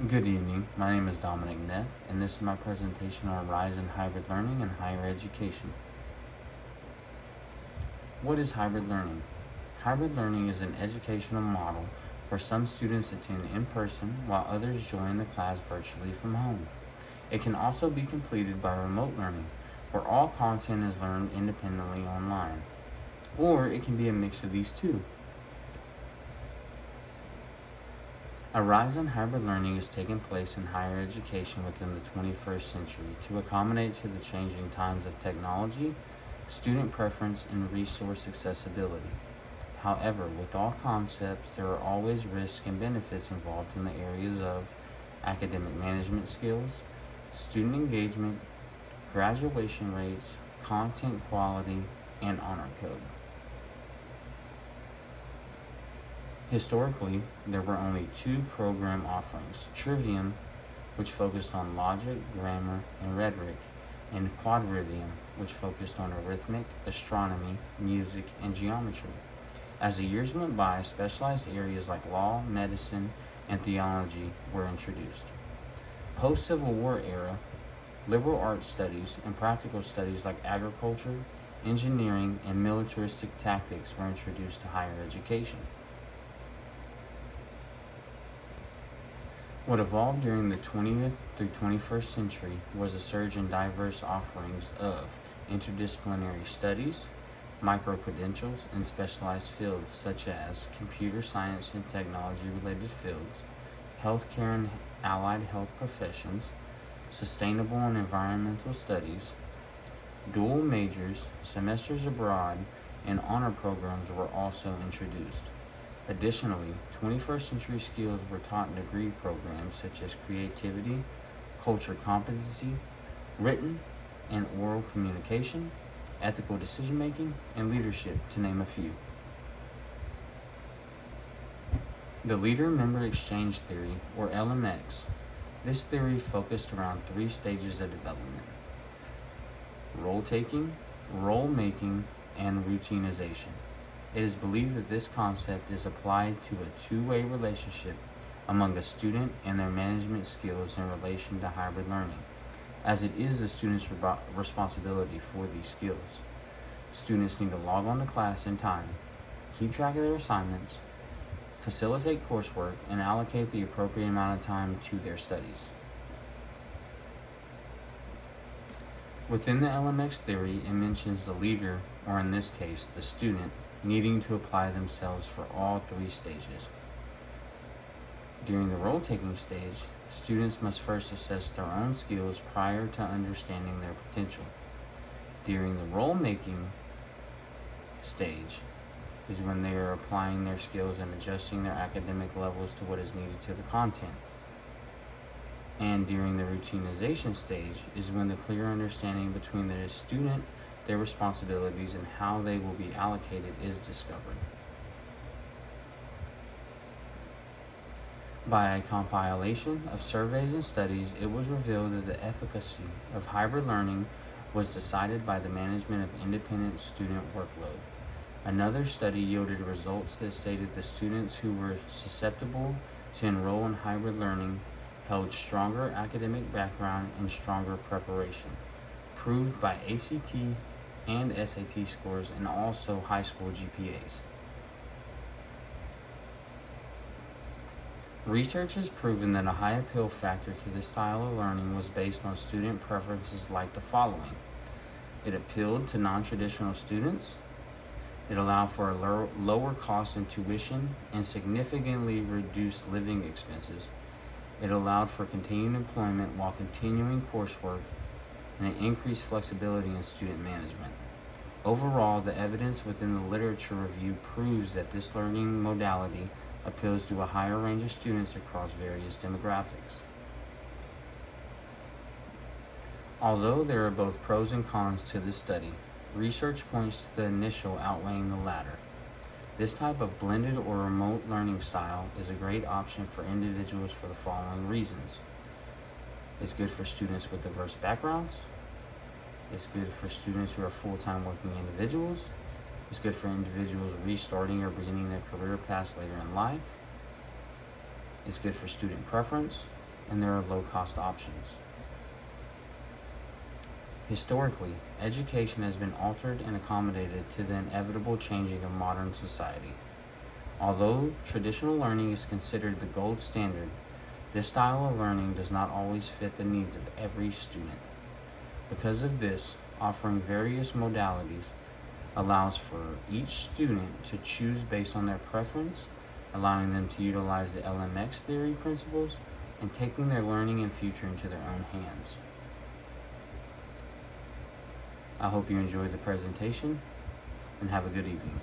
Good evening. My name is Dominic Neff, and this is my presentation on Rise in Hybrid Learning in Higher Education. What is hybrid learning? Hybrid learning is an educational model where some students attend in person while others join the class virtually from home. It can also be completed by remote learning, where all content is learned independently online. Or it can be a mix of these two. A rise in hybrid learning is taking place in higher education within the 21st century to accommodate to the changing times of technology, student preference, and resource accessibility. However, with all concepts, there are always risks and benefits involved in the areas of academic management skills, student engagement, graduation rates, content quality, and honor code. Historically, there were only two program offerings: Trivium, which focused on logic, grammar, and rhetoric, and Quadrivium, which focused on arithmetic, astronomy, music, and geometry. As the years went by, specialized areas like law, medicine, and theology were introduced. Post-Civil War era, liberal arts studies and practical studies like agriculture, engineering, and militaristic tactics were introduced to higher education. What evolved during the 20th through 21st century was a surge in diverse offerings of interdisciplinary studies, micro-credentials, and specialized fields such as computer science and technology-related fields, healthcare and allied health professions, sustainable and environmental studies, dual majors, semesters abroad, and honor programs were also introduced. Additionally, 21st century skills were taught in degree programs such as creativity, culture competency, written and oral communication, ethical decision making, and leadership, to name a few. The Leader Member Exchange Theory, or LMX. This theory focused around three stages of development: role taking, role making, and routinization. It is believed that this concept is applied to a two-way relationship among a student and their management skills in relation to hybrid learning, as it is the student's responsibility for these skills. Students need to log on to class in time, keep track of their assignments, facilitate coursework, and allocate the appropriate amount of time to their studies. Within the LMX theory, it mentions the leader, or in this case, the student, needing to apply themselves for all three stages. During the role-taking stage, students must first assess their own skills prior to understanding their potential. During the role-making stage is when they are applying their skills and adjusting their academic levels to what is needed to the content. And during the routinization stage is when the clear understanding between the student, their responsibilities, and how they will be allocated is discovered. By a compilation of surveys and studies, it was revealed that the efficacy of hybrid learning was decided by the management of independent student workload. Another study yielded results that stated the students who were susceptible to enroll in hybrid learning held stronger academic background and stronger preparation, proved by ACT and SAT scores and also high school GPAs. Research has proven that a high appeal factor to this style of learning was based on student preferences like the following. It appealed to non-traditional students. It allowed for a lower cost in tuition and significantly reduced living expenses. It allowed for continued employment while continuing coursework, and it increased flexibility in student management. Overall, the evidence within the literature review proves that this learning modality appeals to a higher range of students across various demographics. Although there are both pros and cons to this study, research points to the initial outweighing the latter. This type of blended or remote learning style is a great option for individuals for the following reasons. It's good for students with diverse backgrounds. It's good for students who are full-time working individuals. It's good for individuals restarting or beginning their career paths later in life. It's good for student preference. and there are low-cost options. Historically, education has been altered and accommodated to the inevitable changing of modern society. Although traditional learning is considered the gold standard, this style of learning does not always fit the needs of every student. Because of this, offering various modalities allows for each student to choose based on their preference, allowing them to utilize the LMX theory principles and taking their learning and future into their own hands. I hope you enjoyed the presentation and have a good evening.